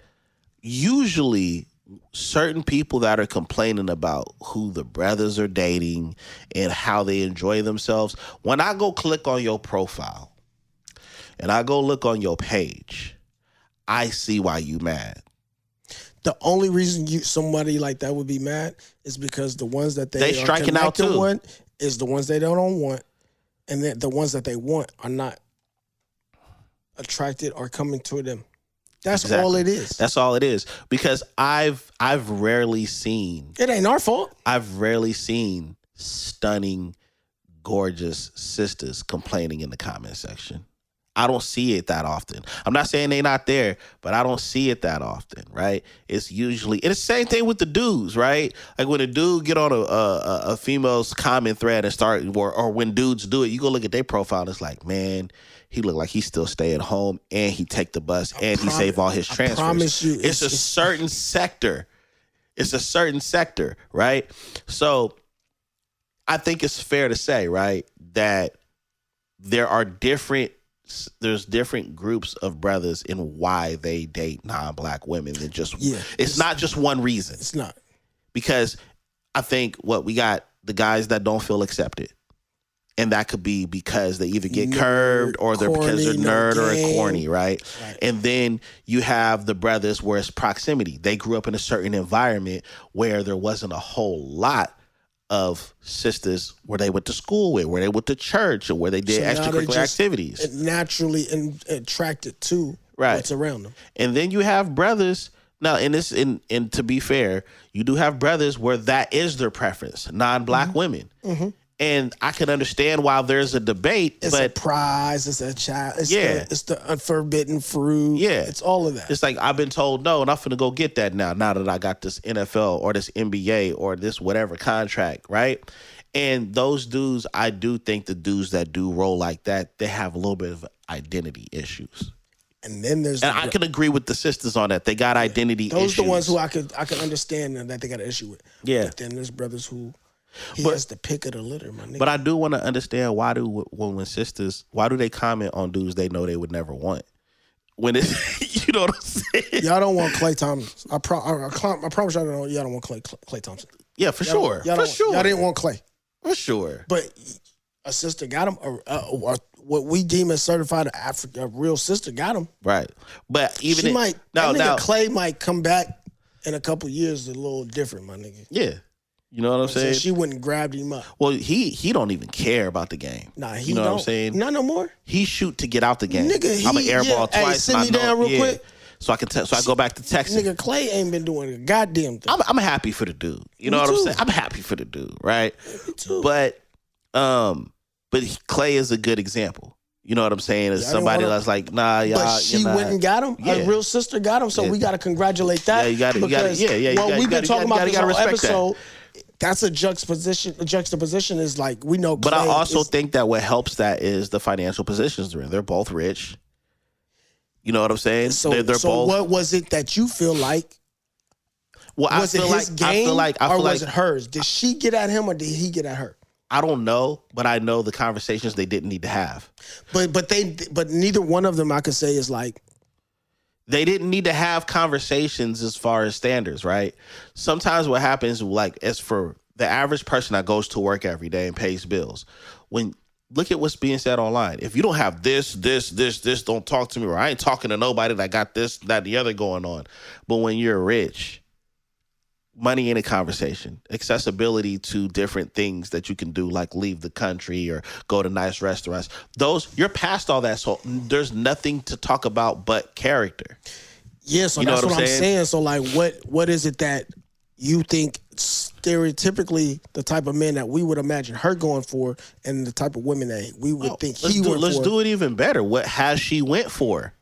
Usually, certain people that are complaining about who the brothers are dating and how they enjoy themselves, when I go click on your profile and I go look on your page, I see why you mad. The only reason somebody like that would be mad is because the ones that they are striking out too. One is the ones they don't want, and then the ones that they want are not attracted or coming to them. That's all it is. That's all it is. Because I've rarely seen. It ain't our fault. I've rarely seen stunning, gorgeous sisters complaining in the comment section. I don't see it that often. I'm not saying they're not there, but I don't see it that often, right? It's usually, and it's the same thing with the dudes, right? Like when a dude get on a female's comment thread and start, or when dudes do it, you go look at their profile and it's like, man, he look like he still stay at home and he take the bus and he save all his transfers. I promise you, it's a certain sector. It's a certain sector, right? So I think it's fair to say, right, that there's different groups of brothers in why they date non-black women than just it's not just one reason. It's not. Because I think we got the guys that don't feel accepted. And that could be because they either get curved or because they're nerd or corny, right? And then you have the brothers where it's proximity. They grew up in a certain environment where there wasn't a whole lot of sisters where they went to school with, where they went to church, or where they did extracurricular activities. Naturally attracted to what's around them. And then you have brothers. Now, and to be fair, you do have brothers where that is their preference, non-black women. Mm-hmm. And I can understand why there's a debate. It's a prize. It's a child. It's the unforbidden fruit. Yeah. It's all of that. It's like I've been told no, and I'm finna go get that now that I got this NFL or this NBA or this whatever contract, right? And those dudes, I do think the dudes that do roll like that, they have a little bit of identity issues. And then I can agree with the sisters on that. They got identity issues. Those are the ones who I can understand that they got an issue with. Yeah. But then there's brothers who has the pick of the litter, my nigga. But I do want to understand why do they comment on dudes they know they would never want? When it's, you know what I'm saying? Y'all don't want Klay Thompson. I promise y'all don't want Klay Thompson. Yeah, for sure. Y'all didn't want Klay. For sure. But a sister got him, or what we deem as certified a real sister got him. Right. But even Klay might come back in a couple years a little different, my nigga. Yeah. You know what I'm saying? She wouldn't grab him up. Well, he don't even care about the game. Nah, he you know don't. What I'm saying? Not no more. He shoot to get out the game. Nigga, I'm an airball twice. Hey, send me down real quick. So I can so I go back to Texas. Nigga, Klay ain't been doing a goddamn thing. I'm happy for the dude. You know what I'm saying? I'm happy for the dude, right? Me too. But Klay is a good example. You know what I'm saying? As somebody that's like, nah, y'all. But she went and got him. Yeah. A real sister got him. So we got to congratulate that. Yeah, you got to. We've been talking about this whole episode. That's a juxtaposition. A juxtaposition is like we know. But I also think that what helps that is the financial positions they're in. They're both rich. You know what I'm saying? So they're both. What was it that you feel like? Well, was it his game, or was it hers? Did she get at him, or did he get at her? I don't know, but I know the conversations they didn't need to have. But neither one of them I could say is like They didn't need to have conversations as far as standards, right? Sometimes what happens, like, as for the average person that goes to work every day and pays bills, when look at what's being said online. If you don't have this, don't talk to me, or I ain't talking to nobody that got this, that, the other going on. But when you're rich, money in a conversation, accessibility to different things that you can do, like leave the country or go to nice restaurants. Those, you're past all that. So there's nothing to talk about but character. Yeah, so that's what I'm saying. So like, what is it that you think stereotypically the type of men that we would imagine her going for, and the type of women that we would think he went for? Let's do it even better. What has she went for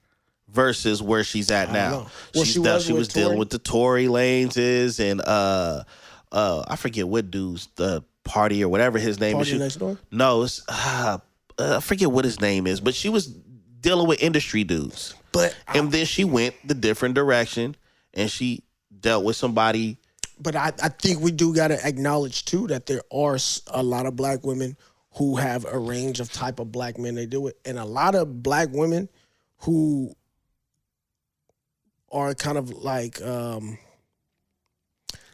versus where she's at now? Well, she was dealing with the Tory Lanez and I forget what dude's the party or whatever his name is. Party Next Door? No, it's I forget what his name is, but she was dealing with industry dudes. And then she went the different direction and she dealt with somebody. But I think we do got to acknowledge, too, that there are a lot of black women who have a range of type of black men they deal with. And a lot of black women who are kind of like... Come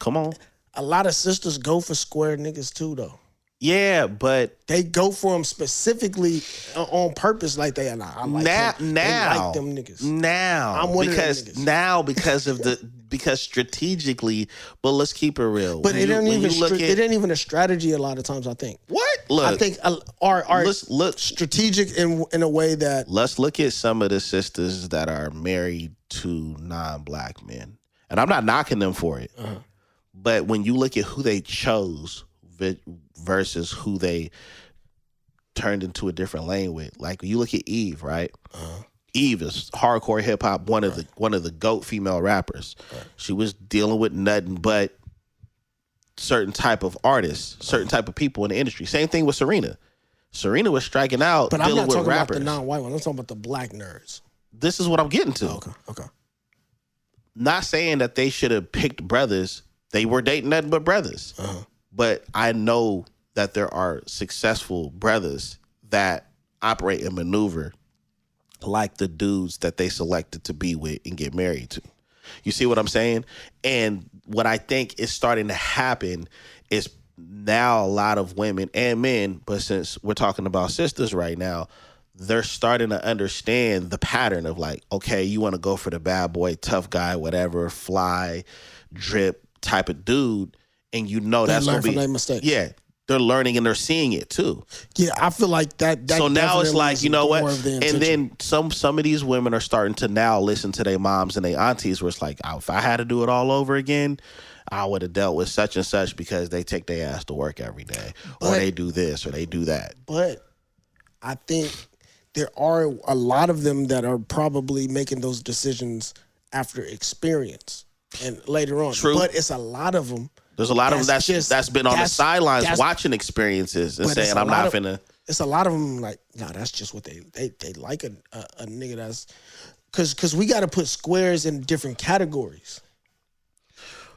on. A lot of sisters go for square niggas, too, though. Yeah, but... They go for them specifically on purpose, like they are. I like them. They like them niggas. Now. I'm one of them niggas. Now, because of the... Because strategically, but let's keep it real. But it ain't even a strategy a lot of times, I think. What? Look, I think let's look strategic in a way that... Let's look at some of the sisters that are married to non-black men. And I'm not knocking them for it. Uh-huh. But when you look at who they chose versus who they turned into a different lane with, like you look at Eve, right? Uh-huh. Eve is hardcore hip hop, one of the GOAT female rappers. Right. She was dealing with nothing but certain type of artists, certain type of people in the industry. Same thing with Serena. Serena was striking out, but dealing with rappers. But I'm not talking about the non-white ones. I'm talking about the black nerds. This is what I'm getting to. Okay. Not saying that they should have picked brothers. They were dating nothing but brothers. Uh-huh. But I know that there are successful brothers that operate and maneuver like the dudes that they selected to be with and get married to. You see what I'm saying? And what I think is starting to happen is now a lot of women and men, but since we're talking about sisters right now, they're starting to understand the pattern of like, okay, you want to go for the bad boy, tough guy, whatever, fly, drip type of dude, and you know that's going to be... They learn from their mistakes. Yeah. They're learning and they're seeing it too. Yeah, I feel like that so now it's like, you know what? And then some of these women are starting to now listen to their moms and their aunties where it's like, oh, if I had to do it all over again, I would have dealt with such and such because they take their ass to work every day. Or they do this or they do that. But I think there are a lot of them that are probably making those decisions after experience and later on. True. But it's a lot of them. There's a lot of them that's been on the sidelines watching experiences and saying, I'm not finna. It's a lot of them like, nah, that's just what they like a nigga that's... Because we got to put squares in different categories.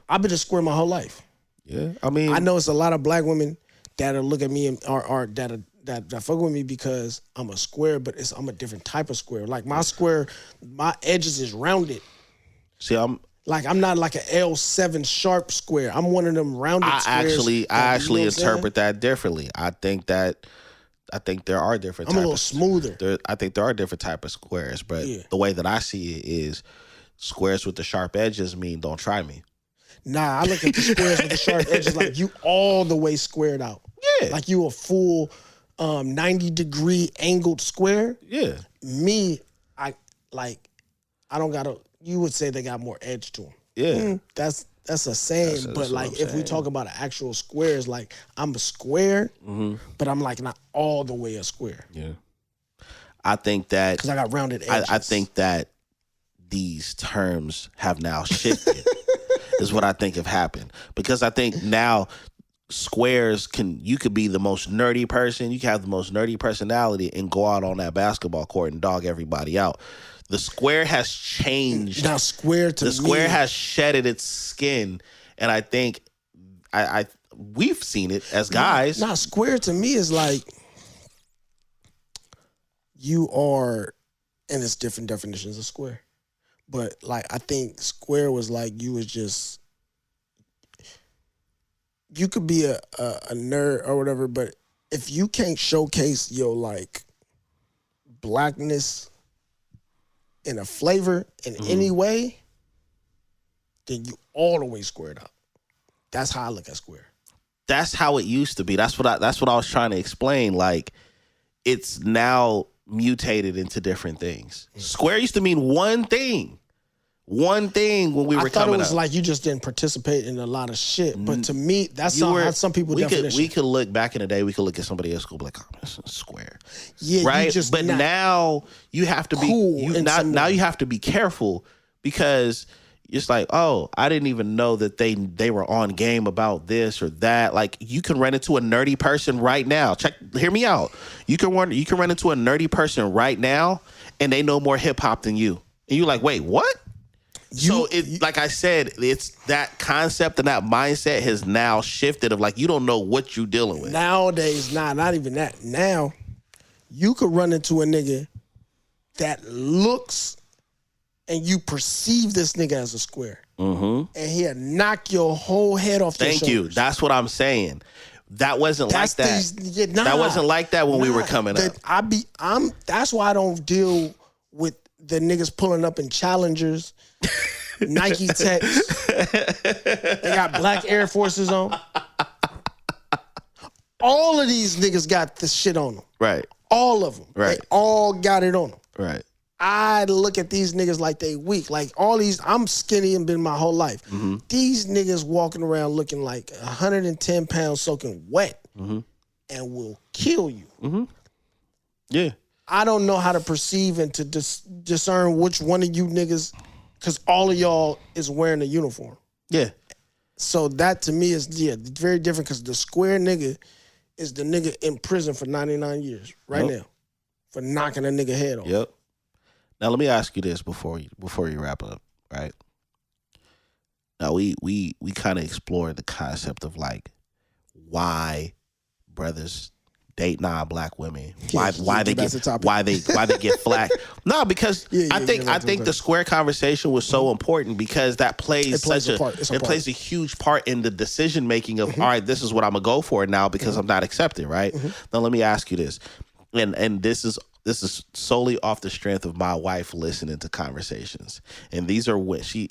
I've been a square my whole life. Yeah, I mean... I know it's a lot of black women that'll look at me and are that fuck with me because I'm a square, but I'm a different type of square. Like my square, my edges is rounded. See, I'm not like an L7 sharp square. I'm one of them rounded squares. I actually interpret that differently. I think there are different. I'm a little smoother. I think there are different type of squares, but the way that I see it is squares with the sharp edges mean don't try me. Nah, I look at the squares with the sharp edges like you all the way squared out. Yeah, like you a full 90-degree angled square. Yeah, me, I don't gotta. You would say they got more edge to them. Yeah. That's a saying. But like if we talk about actual squares, like I'm a square, but I'm like not all the way a square. Yeah. I think that... Because I got rounded edges. I think that these terms have now shifted is what I think have happened. Because I think now squares you could be the most nerdy person, you can have the most nerdy personality and go out on that basketball court and dog everybody out. The square has changed. Now, the square has shedded its skin, and I think we've seen it as guys. Now, square to me is like you are, and it's different definitions of square, But like I think square was like you could be a nerd or whatever, but if you can't showcase your like blackness in a flavor in any way, then you all the way squared up. That's how I look at square. That's how it used to be. That's what I was trying to explain. Like, it's now mutated into different things. Square used to mean one thing. One thing when we were coming up. I thought it was like you just didn't participate in a lot of shit. But to me, that's how some people definition. We could look back in the day, we could look at somebody at school and be like, oh, this is square. Yeah, right? But now you have to cool be now you have to be careful because it's like, oh, I didn't even know that they were on game about this or that. Like, you can run into a nerdy person right now. Hear me out. You can run into a nerdy person right now and they know more hip hop than you. And you're like, wait, what? So like I said, it's that concept and that mindset has now shifted of like, you don't know what you're dealing with. Nowadays, not even that. Now, you could run into a nigga that looks and you perceive this nigga as a square. And he'll knock your whole head off your shoulders. Thank you. That's what I'm saying. That wasn't like that. That wasn't like that when we were coming up. That's why I don't deal with the niggas pulling up in Challengers, Nike Techs. They got black Air Forces on. All of these niggas got this shit on them. Right. All of them. Right. They all got it on them. Right. I look at these niggas like they weak. Like all these, I'm skinny and been my whole life. These niggas walking around looking like 110 pounds soaking wet and will kill you. Yeah. I don't know how to perceive and to discern which one of you niggas, because all of y'all is wearing a uniform. Yeah. So that to me is, very different because the square nigga is the nigga in prison for 99 years right now for knocking a nigga head off. Yep. Now let me ask you this before you wrap up, right? Now we kind of explored the concept of like why brothers date non-black women, why they get flack. No, because I think the square conversation was so important because that plays a huge part in the decision making of all right, this is what I'm gonna go for now because I'm not accepted, right? Now let me ask you this, and this is solely off the strength of my wife listening to conversations. And these are when she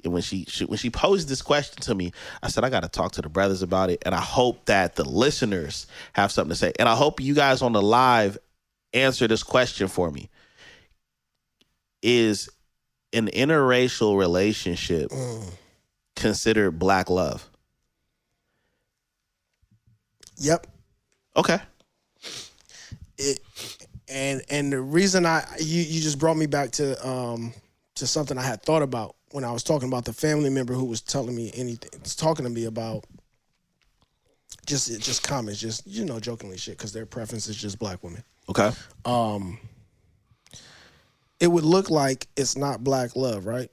posed this question to me, I said, I got to talk to the brothers about it. And I hope that the listeners have something to say. And I hope you guys on the live answer this question for me. Is an interracial relationship considered black love? Yep. Okay. And the reason you just brought me back to something I had thought about when I was talking about the family member who was telling me talking to me about just comments, just jokingly shit, because their preference is just black women. Okay. It would look like it's not black love, right?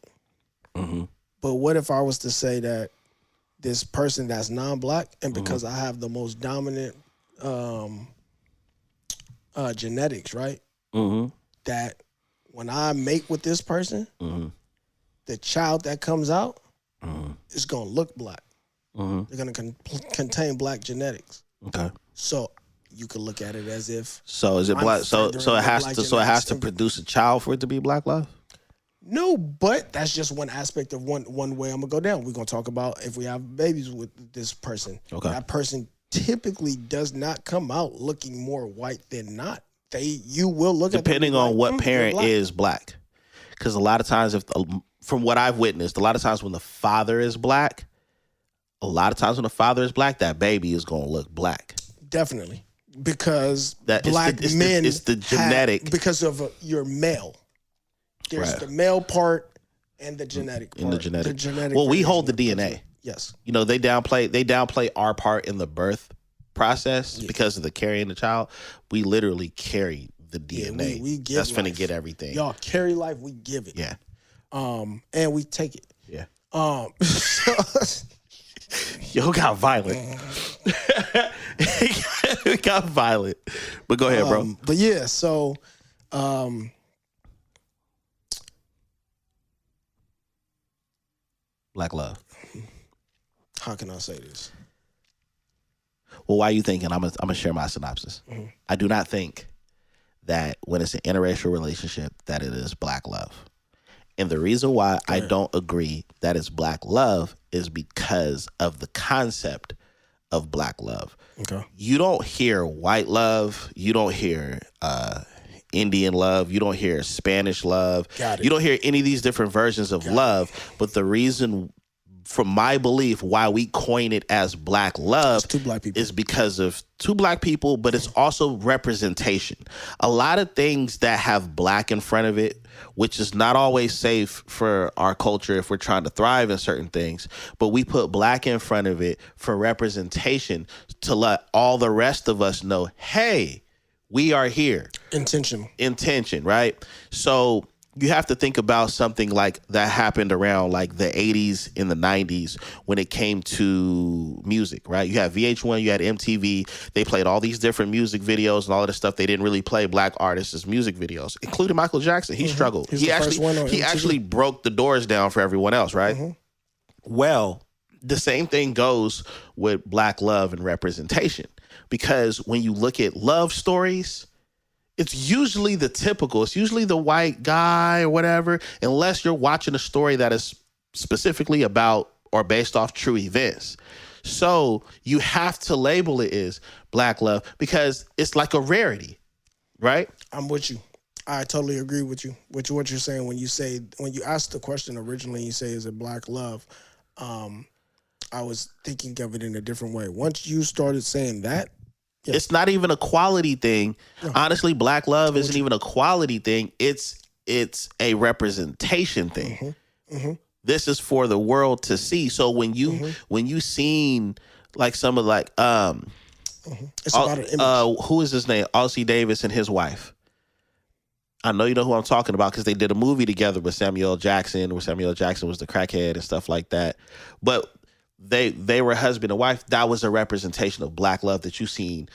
But what if I was to say that this person that's non-black, and because I have the most dominant genetics, right? That when I mate with this person, the child that comes out is gonna look black. They're gonna contain black genetics. Okay. So you could look at it as if. So is it black? So it has to produce a child for it to be black love. No, but that's just one aspect of one way I'm gonna go down. We're gonna talk about if we have babies with this person. Okay. That person typically does not come out looking more white than not. You will look at depending on what parent is black, because a lot of times, from what I've witnessed, a lot of times when the father is black, that baby is gonna look black. Definitely, because men it's the genetic because of your male. There's the male part and the genetic part. The genetic. Well, we hold the DNA. Yes. They downplay our part in the birth process because of the carrying the child. We literally carry the DNA. We give that's finna get everything. Y'all carry life, we give it. Yeah. And we take it. Yeah. Yo got violent. It got violent. But go ahead, bro. But yeah, so Black love. How can I say this? Well, why are you thinking? I'm gonna share my synopsis. Mm-hmm. I do not think that when it's an interracial relationship that it is black love. And the reason why I don't agree that it's black love is because of the concept of black love. Okay. You don't hear white love. You don't hear Indian love. You don't hear Spanish love. Got it. You don't hear any of these different versions of love. But the reason, from my belief, why we coin it as black love two black people. is because of two black people, but it's also representation. A lot of things that have black in front of it, which is not always safe for our culture if we're trying to thrive in certain things, but we put black in front of it for representation to let all the rest of us know, hey, we are here. Intention, right? So you have to think about something like that happened around like the 80s and the 90s when it came to music, right? You had VH1, you had MTV. They played all these different music videos and all of this stuff. They didn't really play black artists as music videos, including Michael Jackson. He struggled. He actually broke the doors down for everyone else, right? Mm-hmm. Well, the same thing goes with black love and representation, because when you look at love stories, it's usually the typical. It's usually the white guy or whatever, unless you're watching a story that is specifically about or based off true events. So you have to label it as black love because it's like a rarity, right? I'm with you. I totally agree with you. With what you're saying when you asked the question originally, you say, is it black love? I was thinking of it in a different way. Once you started saying that, yeah. It's not even a quality thing. No. Honestly, black love isn't even a quality thing. It's a representation thing. Mm-hmm. Mm-hmm. This is for the world to see. So when you seen like some of like it's about an image. Who is his name? Ossie Davis and his wife. I know you know who I'm talking about because they did a movie together with Samuel Jackson, where Samuel Jackson was the crackhead and stuff like that. But they were husband and wife. That was a representation of black love that you've seen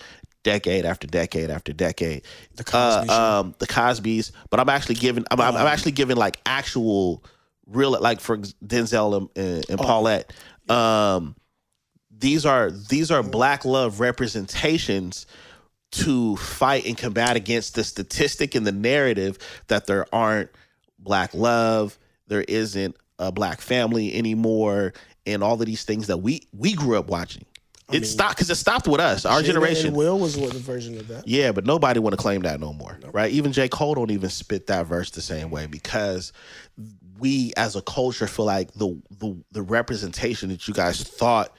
decade after decade after decade. The Cosbys. But I'm actually giving like actual real, like for Denzel and Paulette. These are black love representations to fight and combat against the statistic and the narrative that there aren't black love, there isn't a black family anymore, and all of these things that we grew up watching. It stopped with us, our generation. And Will was the version of that. Yeah, but nobody want to claim that no more, right? Even J. Cole don't even spit that verse the same way because we as a culture feel like the representation that you guys thought.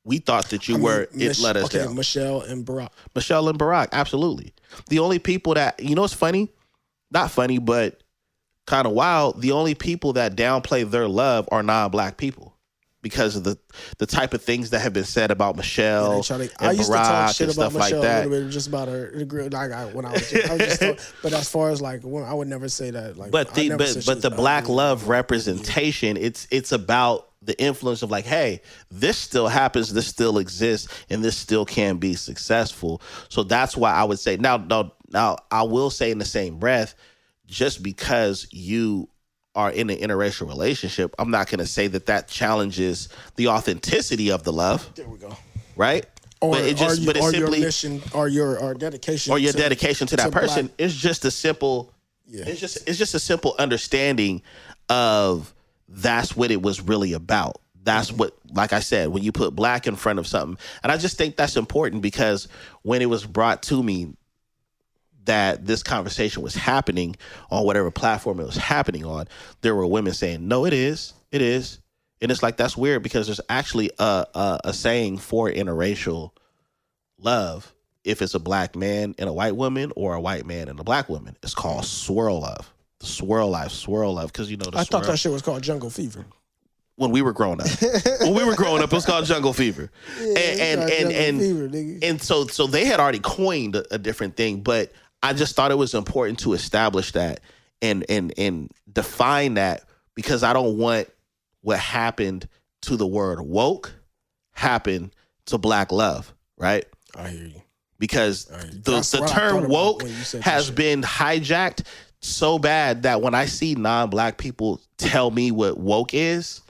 We thought that you were, it let us down. Michelle and Barack, absolutely. The only people that, you know what's funny? Not funny, but kind of wild. The only people that downplay their love are non-black people because of the type of things that have been said about Michelle and Barack and stuff like that. A little bit just about her. But as far as like, I would never say that. Like, but the black love representation, it's about the influence of like, hey, this still happens, this still exists, and this still can be successful. So that's why I would say now I will say in the same breath, just because you are in an interracial relationship, I'm not going to say that challenges the authenticity of the love. There we go. Right? Or your mission, or your dedication, or your dedication to that person. Black. It's just a simple. Yeah. It's just a simple understanding of. That's what it was really about. That's what, like I said, when you put black in front of something. And I just think that's important because when it was brought to me that this conversation was happening on whatever platform it was happening on, there were women saying, no, it is. It is. And it's like, that's weird because there's actually a saying for interracial love. If it's a black man and a white woman or a white man and a black woman, it's called swirl love. Swirl love, because you know I thought that shit was called jungle fever. When we were growing up, it was called jungle fever, and so they had already coined a different thing, but I just thought it was important to establish that and define that because I don't want what happened to the word woke happen to black love, right? I hear you because the term woke has been hijacked so bad that when I see non-black people tell me what woke is,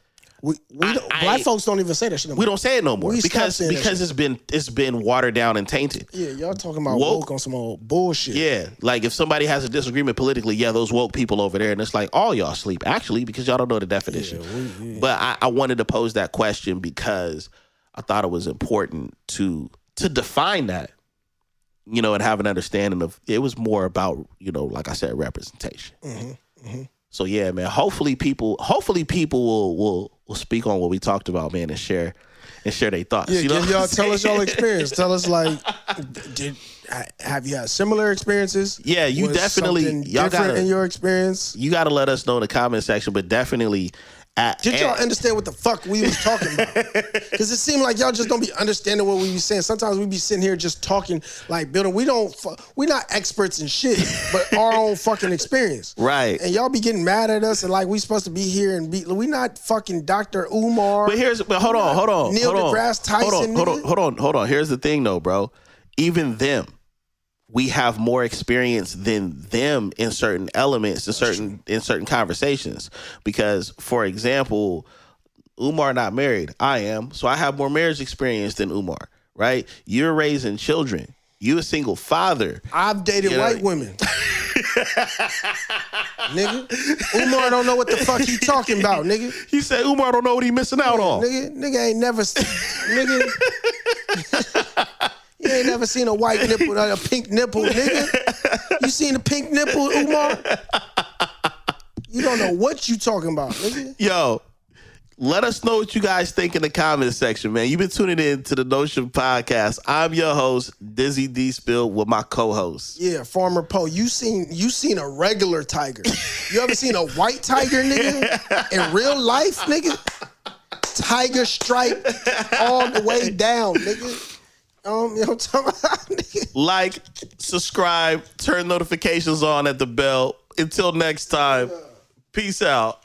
Black folks don't even say that shit no more. We don't say it no more We because stopped saying that it's been watered down and tainted. Yeah, y'all talking about woke on some old bullshit. Yeah, like if somebody has a disagreement politically, yeah, those woke people over there, and it's like all y'all sleep actually because y'all don't know the definition. Yeah, but I wanted to pose that question because I thought it was important to define that, you know, and have an understanding of it was more about, you know, like I said, representation. So yeah, man. Hopefully people will speak on what we talked about, man, and share their thoughts. Yeah, you know, y'all tell us y'all experience. Tell us have you had similar experiences? Yeah, you Was definitely y'all different gotta, in your experience. You got to let us know in the comment section, but definitely. Did y'all understand what the fuck we was talking about? Because it seemed like y'all just don't be understanding what we be saying. Sometimes we be sitting here just talking like building. We not experts in shit, but our own fucking experience. Right. And y'all be getting mad at us and like we supposed to be here and we not fucking Dr. Umar. But hold on. Neil deGrasse Tyson. Hold on. Here's the thing though, bro. Even them, we have more experience than them in certain elements, in certain conversations. Because, for example, Umar not married. I am. So I have more marriage experience than Umar, right? You're raising children. You a single father. I've dated white women. Nigga. Umar don't know what the fuck he talking about, nigga. He said Umar don't know what he missing out on. Nigga ain't never... nigga... You ain't never seen a white nipple, a pink nipple, nigga. You seen a pink nipple, Umar? You don't know what you talking about, nigga. Yo, let us know what you guys think in the comment section, man. You've been tuning in to the Notion Podcast. I'm your host, Dizzy Dspill, with my co-host. Yeah, Farmer Poe. You seen a regular tiger. You ever seen a white tiger, nigga? In real life, nigga? Tiger stripe all the way down, nigga. You know what I'm talking about, nigga? Like, subscribe, turn notifications on at the bell. Until next time, peace out.